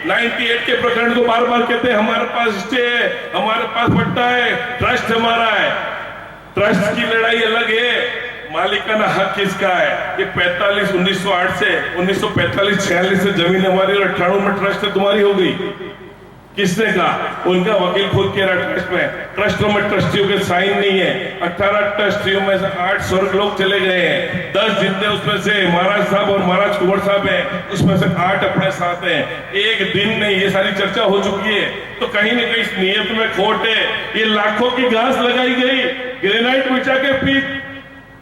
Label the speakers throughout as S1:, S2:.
S1: 98 के प्रकरण को बार बार कहते हैं हमारे पास स्टे है, हमारे पास पट्टा है, ट्रस्ट हमारा है। ट्रस्ट की लड़ाई अलग है, मालिकाना हक किसका है। ये 1908 से 1945-46 से जमीन हमारी और 98 में ट्रस्ट तुम्हारी हो गई। किसने कहा? उनका वकील खुद कह रहा ट्रस्ट में, ट्रस्टों में ट्रस्टियों के साइन नहीं है। 18 ट्रस्टियों में से 8 स्वर्ग लोग चले गए हैं। 10 जितने उसमें से महाराज साहब और महाराज कुंवर साहब हैं, उसमें से 8 अपने साथ हैं। एक दिन में ये सारी चर्चा हो चुकी है, तो कहीं न कहीं इस नियत में खोट है। ये लाखों की घास लगाई गई, ग्रेनाइट बिछा के पीक,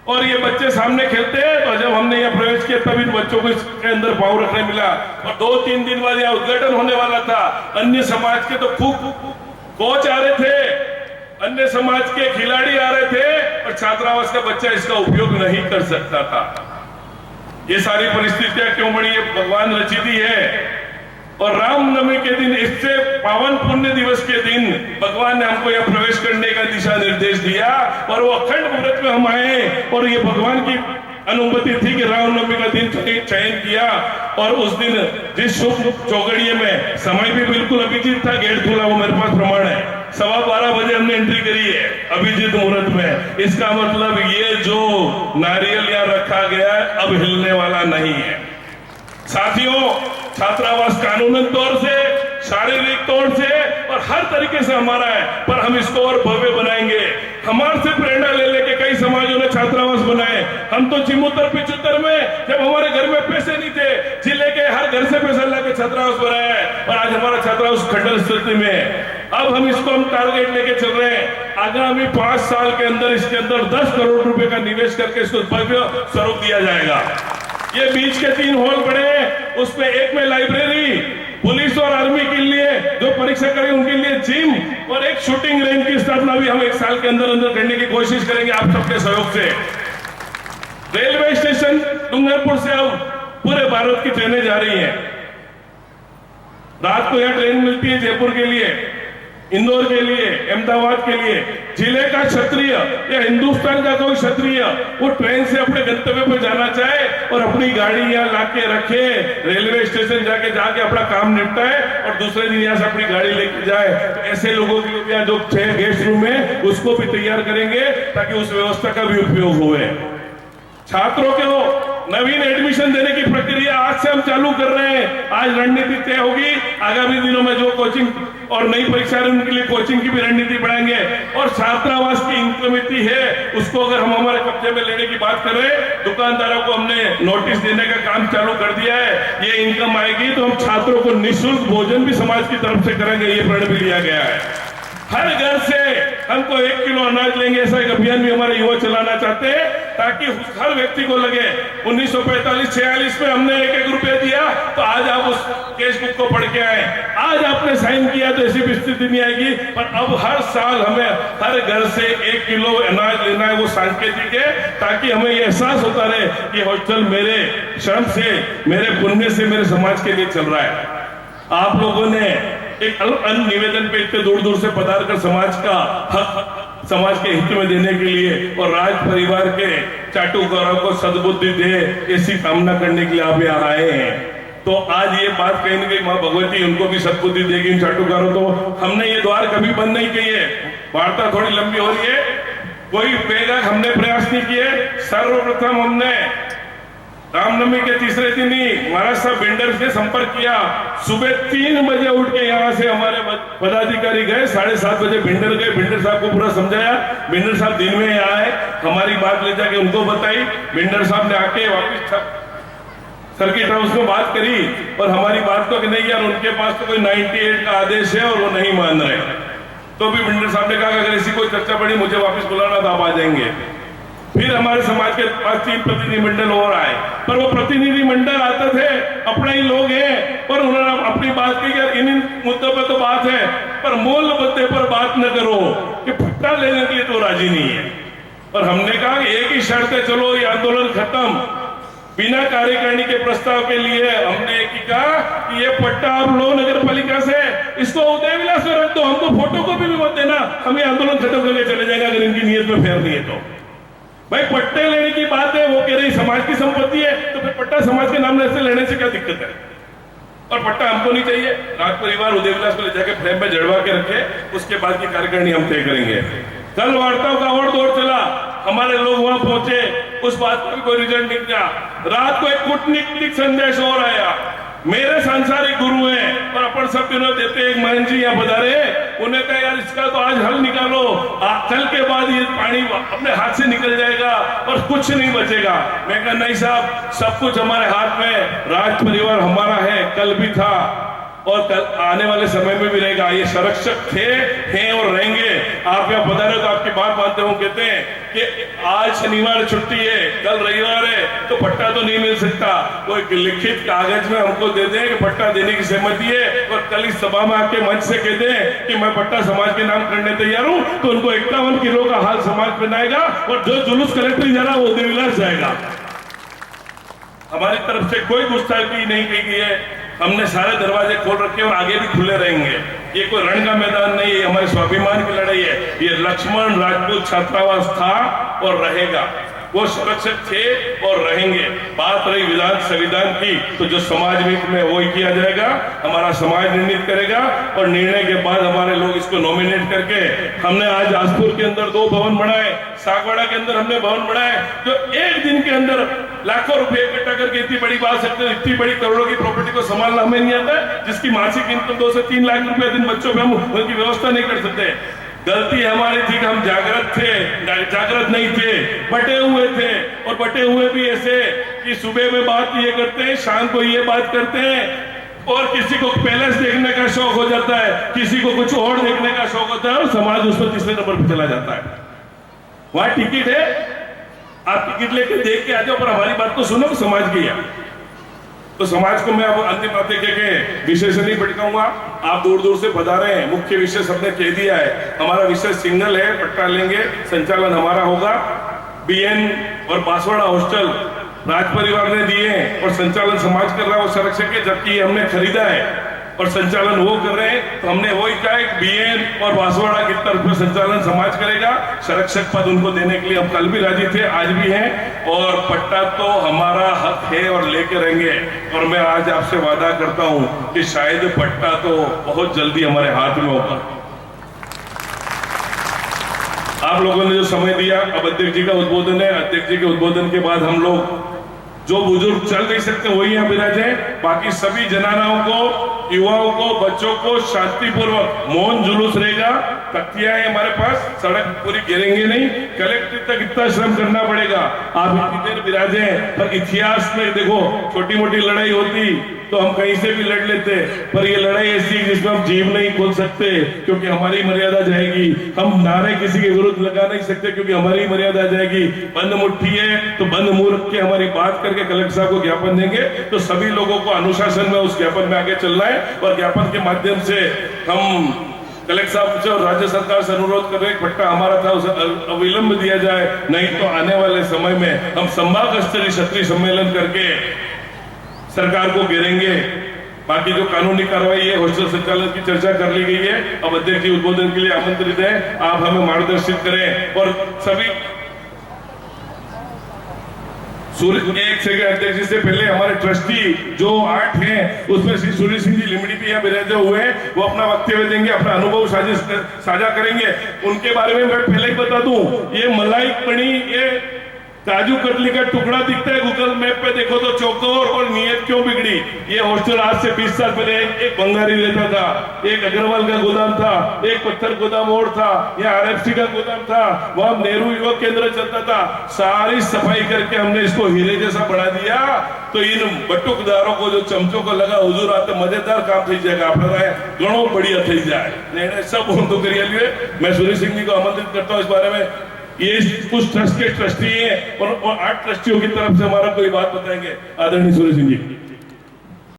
S1: और ये बच्चे सामने खेलते हैं। तो जब हमने यहाँ प्रवेश किया तब इन बच्चों को इसके अंदर पाँव रखने मिला, और 2-3 दिन बाद यहाँ उद्घाटन होने वाला था। अन्य समाज के तो खूब कोच आ रहे थे, अन्य समाज के खिलाड़ी आ रहे थे, और छात्रावास का बच्चा इसका उपयोग नहीं कर सकता था। ये सारी परिस्थितियां क्यों बनी? ये भगवान रचिती है। और रामनवमी के दिन, इससे पावन पुण्य दिवस के दिन, भगवान ने हमको यहाँ प्रवेश करने का दिशा निर्देश दिया, और वो अखंड मुहूर्त में हम आए, और ये भगवान की अनुमति थी कि रामनवमी का दिन चयन किया। और उस दिन जिस शुभ चौगड़िए में समय भी बिल्कुल अभिजीत था, गेट खुला, वो मेरे पास प्रमाण है, 12:15 बजे हमने एंट्री करी है अभिजीत मुहूर्त में। इसका मतलब ये जो नारियल यहाँ रखा गया है अब हिलने वाला नहीं है। साथियों, छात्रावास कानूनन तौर से, शारीरिक तौर से और हर तरीके से हमारा है, पर हम इसको और भव्य बनाएंगे। हमारे से प्रेरणा ले लेके कई समाजों ने छात्रावास बनाए। हम तो 74-75 में, जब हमारे घर में पैसे नहीं थे, जिले के हर घर से पैसा लाके छात्रावास बनाया है, और आज हमारा छात्रावास खंडर स्थिति में है। अब हम इसको टारगेट लेके चल रहे हैं। आगामी 5 साल के अंदर इसके अंदर 10 करोड़ रुपए का निवेश करके इसको भव्य स्वरूप दिया जाएगा। ये बीच के 3 हॉल बने हैं, उसमें एक में लाइब्रेरी, पुलिस और आर्मी के लिए जो परीक्षा करें उनके लिए जिम, और एक शूटिंग रेंज की स्थापना भी हम 1 साल के अंदर अंदर करने की कोशिश करेंगे आप सबके सहयोग से। रेलवे स्टेशन डूंगरपुर से अब पूरे भारत की ट्रेनें जा रही हैं। रात को यहाँ ट्रेन मिलती है जयपुर के लिए, इंदौर के लिए, अहमदाबाद के लिए। जिले का क्षत्रिय या हिंदुस्तान का कोई क्षत्रिय वो ट्रेन से अपने गंतव्य पर जाना चाहे और अपनी गाड़ी यहाँ लाके रखे, रेलवे स्टेशन जाके अपना काम निपटाए और दूसरे दिन यहाँ से अपनी गाड़ी लेके जाए, तो ऐसे लोगों के लिए यहाँ जो 6 गेस्ट रूम है उसको भी तैयार करेंगे ताकि उस व्यवस्था का भी उपयोग हुए। छात्रों को नवीन एडमिशन देने की प्रक्रिया आज से हम चालू कर रहे हैं। आज रणनीति तय होगी, आगामी दिनों में जो कोचिंग और नई परीक्षा उनके लिए कोचिंग की भी रणनीति बढ़ाएंगे। और छात्रावास की इनकम है, उसको अगर हम हमारे कब्जे में लेने की बात कर रहे हैं, दुकानदारों को हमने नोटिस देने का काम चालू कर दिया है। ये इनकम आएगी तो हम छात्रों को निःशुल्क भोजन भी समाज की तरफ से करेंगे, ये प्रण भी लिया गया है। हर घर से हमको 1 किलो अनाज लेंगे, ऐसा एक अभियान भी हमारे युवा चलाना चाहते हैं ताकि हर व्यक्ति को लगे 1945-46 में हमने 1-1 रुपया दिया, तो आज आप उस केस बुक को पढ़ के आए, आज आपने साइन किया तो ऐसी भी स्थिति नहीं आएगी। पर अब हर साल हमें हर घर से 1 किलो अनाज लेना है, वो सांकेतिक है ताकि हमें ये एहसास होता रहे कि हॉस्टल मेरे श्रम से, मेरे पुण्य से, मेरे समाज के लिए चल रहा है। आप लोगों ने एक अन्य निवेदन पे इतने दूर दूर से पधार कर समाज का हक समाज के हित में देने के लिए और राज परिवार के चाटू गौरव को सद्बुद्धि दे, ऐसी कामना करने के लिए आप यहाँ आए हैं। तो आज ये बात कहीं न कहीं माँ भगवती उनको भी सद्बुद्धि देगी चाटू गौरव। तो हमने ये द्वार कभी बंद नहीं किए, वार्ता थोड़ी लंबी हो रही है, कोई बेगा हमने प्रयास नहीं किए। सर्वप्रथम हमने रामनवमी के तीसरे दिन ही महाराज साहब बिंडर से संपर्क किया। सुबह 3 बजे उठ के यहाँ से हमारे पदाधिकारी गए, 7:30 बजे बिंडर गए, बिंडर साहब को पूरा समझाया। बिंडर साहब दिन में आए, हमारी बात ले जाके उनको बताई। बिंडर साहब ने आके वापिस सर्किट हाउस में बात करी और हमारी बात को कि नहीं यार उनके पास तो कोई 98 का आदेश है और वो नहीं मान रहे। तो भी बिंडर साहब ने कहा कि अगर ऐसी कोई चर्चा पड़ी मुझे वापस बुलाना तो आप आ जाएंगे। फिर हमारे समाज के पास 3 प्रतिनिधि मंडल और आए, पर वो प्रतिनिधि मंडल आते थे, अपने ही लोग हैं, और उन्होंने अपनी बात की कि इन मुद्दों पे तो बात है पर मूल मुद्दे पर बात न करो कि पट्टा लेने के लिए तो राजी नहीं है। और हमने कहा कि एक ही शर्त है, चलो ये आंदोलन खत्म, बिना कार्यकारिणी के प्रस्ताव के लिए हमने एक ही कहा कि ये पट्टा आप लो नगर पालिका से, इसको उदय विलास में रख दो, हमको फोटो कॉपी भी मत देना, हम ये आंदोलन खत्म करके चले जाएंगे अगर इनकी नीयत में फेर नहीं है तो। भाई पट्टे लेने की बात है, वो कह रही समाज की संपत्ति है, तो फिर पट्टा समाज के नाम से लेने से क्या दिक्कत है? और पट्टा हमको नहीं चाहिए। राज परिवार उदय विलास को ले जाके फ्रेम में जड़वा के रखे, उसके बाद की कार्यकारिणी हम तय करेंगे। कल वार्ताओं का और दौर चला, हमारे लोग वहां पहुंचे, उस बात पर भी कोई रिजल्ट नहीं किया। रात को एक कूटनीतिक संदेश और आया, मेरे सांसारिक गुरु हैं और अपन सब दिनों देते, एक महंत जी यहाँ पधारे, उन्हें कहा यार इसका तो आज हल निकालो, कल के बाद ये पानी अपने हाथ से निकल जाएगा और कुछ नहीं बचेगा। मैं कहा नहीं साहब, सब कुछ हमारे हाथ में, राज परिवार हमारा है, कल भी था और कल आने वाले समय में भी रहेगा। ये संरक्षक थे, हैं और रहेंगे। आप यहाँ पधारे तो आपकी बात मानते हो, कहते हैं कि आज शनिवार छुट्टी है, कल रविवार है, तो पट्टा तो नहीं मिल सकता, कोई लिखित कागज में हमको दे दें कि पट्टा देने की सहमति है, और कल इस सभा में आके मंच से कह दें कि मैं पट्टा समाज के नाम करने तैयार हूं, तो उनको 51 किलो का हाल समाज पहनाएगा और जो जुलूस कलेक्टर जा रहा वो उदय विलास जाएगा। हमारी तरफ से कोई गुस्ताखी नहीं की गई है, हमने सारे दरवाजे खोल रखे और आगे भी खुले रहेंगे। ये कोई रण का मैदान नहीं है, हमारे स्वाभिमान की लड़ाई है। ये लक्ष्मण राजपूत छात्रावास था और रहेगा, वो संरक्षक थे और रहेंगे। बात रही विधान संविधान की, तो जो समाज हित में वो ही किया जाएगा, हमारा समाज निर्णित करेगा और निर्णय के बाद हमारे लोग इसको नॉमिनेट करके, हमने आज आसपुर के अंदर 2 भवन बनाए, सागवाड़ा के अंदर हमने भवन बनाए, जो एक दिन के अंदर लाखों रुपए इकट्ठा करके इतनी बड़ी बात सकते, इतनी बड़ी करोड़ों की प्रॉपर्टी को संभालना हमें नहीं आता है, जिसकी मासिक इनकम 2 से 3 लाख रुपए दिन बच्चों पे हम उनकी व्यवस्था नहीं कर सकते। गलती हमारी थी कि हम जागृत थे, जागृत नहीं थे, बटे हुए थे, और बटे हुए भी ऐसे कि सुबह में बात ये करते हैं, शाम को ये बात करते हैं, और किसी को पैलेस देखने का शौक हो जाता है, किसी को कुछ और देखने का शौक होता है, और समाज उस पर तीसरे नंबर पर चला जाता है। वहां टिकट है, आप टिकट लेके देख के आ जाओ, पर हमारी बात तो सुनो, समाज की है। तो समाज को मैं अब अंतिम बातें कह के विषय से नहीं भटकाऊंगा, आप दूर दूर से पधारे हैं, मुख्य विषय सबने कह दिया है। हमारा विषय सिंगल है, पट्टा लेंगे, संचालन हमारा होगा। बीएन और बांसवाड़ा हॉस्टल राज परिवार ने दिए हैं और संचालन समाज कर रहा है, वो संरक्षक है, जबकि हमने खरीदा है और संचालन वो कर रहे हैं। तो हमने वही कहा है, बीएन और बांसवाड़ा की तरफ से संचालन समाज करेगा, संरक्षक पद उनको देने के लिए हम कल भी राजी थे, आज भी हैं, और पट्टा तो हमारा हक है और लेके रहेंगे। और मैं आज आपसे वादा करता हूं कि शायद पट्टा तो बहुत जल्दी हमारे हाथ में होगा। आप लोगों ने जो समय दिया, अब अध्यक्ष जी का उद्बोधन है, अध्यक्ष जी के उद्बोधन के बाद हम लोग जो बुजुर्ग चल नहीं सकते वही यहाँ विराजे, बाकी सभी जनानाओं को, युवाओं को, बच्चों को शांतिपूर्वक मौन जुलूस रहेगा। तख्तियां है हमारे पास, सड़क पूरी घेरेंगे नहीं, कलेक्टर तक इतना श्रम करना पड़ेगा। आप इतनी देर विराजे, पर इतिहास में देखो, छोटी मोटी लड़ाई होती तो हम कहीं से भी लड़ लेते, पर ये लड़ाई ऐसी जिसमें हम जीव नहीं खोल सकते, क्योंकि हमारी मर्यादा जाएगी। हम नारे किसी के विरुद्ध लगा नहीं सकते, क्योंकि हमारी मर्यादा जाएगी। बंद मुट्ठी है तो बंद मुंह रख के हमारी बात करके कलेक्टर साहब को ज्ञापन देंगे, तो सभी लोगों को अनुशासन में उस ज्ञापन में आगे चलना है। और ज्ञापन के माध्यम से हम कलेक्टर साहब से और राज्य सरकार से अनुरोध कर रहे हैं, पट्टा हमारा था उसे अविलंब दिया जाए, नहीं तो आने वाले समय में हम संभाग स्तरीय क्षत्रिय सम्मेलन करके सरकार को घेरेंगे। बाकी जो कानूनी कार्रवाई है, हॉस्टल संचालन की चर्चा कर ली गई है। अब अध्यक्ष जी उद्बोधन के लिए आमंत्रित हैं, आप हमें मार्गदर्शित करें। और सभी एक सेकंड, अध्यक्ष जी से पहले हमारे ट्रस्टी जो 8 हैं, उसमें श्री सूर्य सिंह जी लिमड़ी भी यहाँ विराजे हुए हैं, वो अपना वक्तव्य देंगे, अपना अनुभव साझा करेंगे। उनके बारे में मैं पहले ही बता दूं, ये मलाई पनी, ये काजू कतली का टुकड़ा दिखता है गूगल मैप पे, देखो तो चौकोर, और नीयत क्यों बिगड़ी। ये हॉस्टल आज से 20 साल पहले एक बंगारी रहता था, एक अग्रवाल का गोदाम था, एक पत्थर गोदाम और था, यहाँ आरएफसी का गोदाम था, वहां नेहरू युवक केंद्र चलता था। सारी सफाई करके हमने इसको हीरे जैसा बढ़ा दिया, तो इन बटुकदारों को, जो चमचों को लगा हुजूर आते मजेदार काम थी जाएगा, अपना घणो बढ़िया थी जाए, सब ऊंधो करिए लिए। मैं सूर्य सिंह जी को आमंत्रित करता हूँ इस बारे में। ये कुछ ट्रस्ट के ट्रस्टी हैं और 8 ट्रस्टियों की तरफ से हमारा कोई बात बताएंगे, आदरणीय सूर्य सिंह जी।